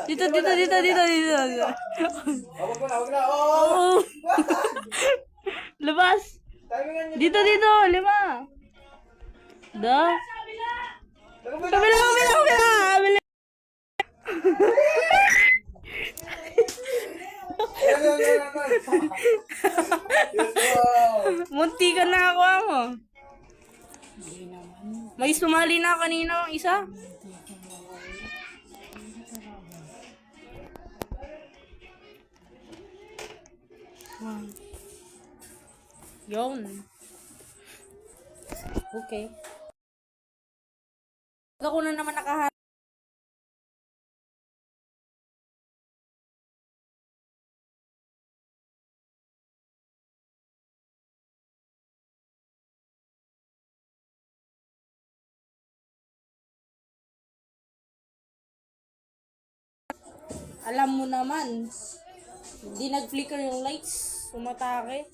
Dito, dito, dito, dito, dito. Huwag na. Oo! Labas. Dito, dito. 5. Da. Kabila, kabila, kabila. Kabila. Munti ka na ako mo. May sumali na kanina ang isa. Yun. Okay. Ako na naman nakahanap. Alam mo naman, hindi nag-flicker yung lights. Sumatake.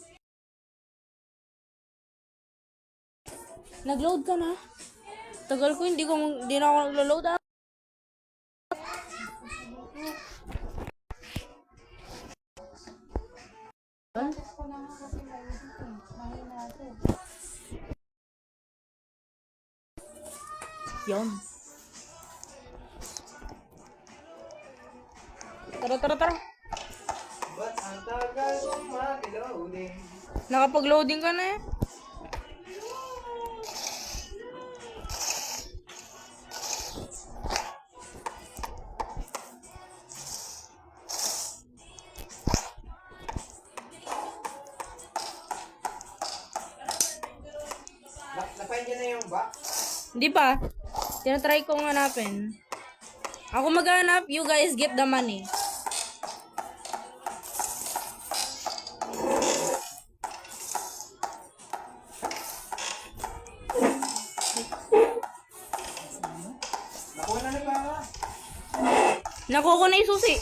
Nag-load ka na? Tagal ko, hindi na ako nag-load ah. Yun. Tara, tara, tara. Ba't ang tagal kong mag-loading? Nakapag-loading ka na eh. Nafind niya na yung box? Hindi pa. Tinatry kong hanapin. Ako maghanap, you guys get the money. Nakuha na ba? Nakuha ko na yung susi.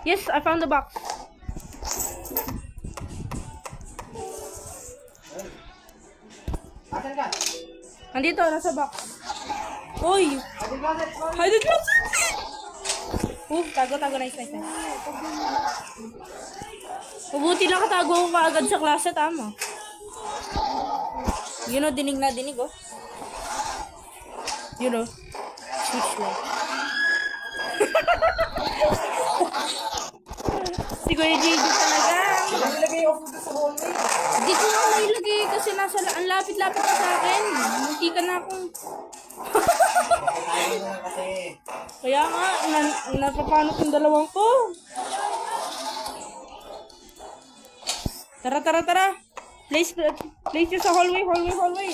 Yes, I found the box. Asan ka? Nandito, nasa box. Uy! Asan ka? Hidden closet! Tago, nice. Mabuti nakatago ko kaagad sa klase, tama. You know, dinig na dinig, oh. You know, switch light. Si Kuya Gigi talaga. Nilagay yung food sa hallway. Hindi ko na mailagay kasi ang lapit-lapit na sa akin. Munti ka na akong... Tayo na kasi. Kaya nga, napapanot yung dalawang ko. Tara. Place you sa hallway.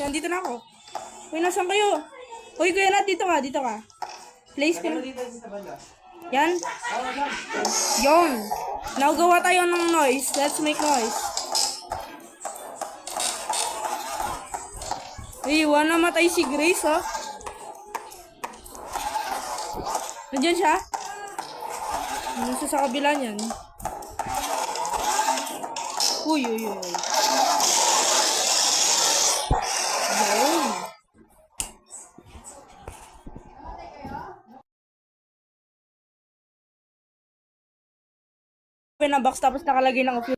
Nandito na ako. Uy, nasan kayo? Uy, Kuya Nat, dito ka. Place ko na. Dito sa banda. Yan. Yon. Now, gawa tayo ng noise. Let's make noise. Uy, namatay si Grace, oh. Nandiyan siya? Nasa sa kabila niyan. Uy. Yun. Open na box tapos nakalagay ng Bakit?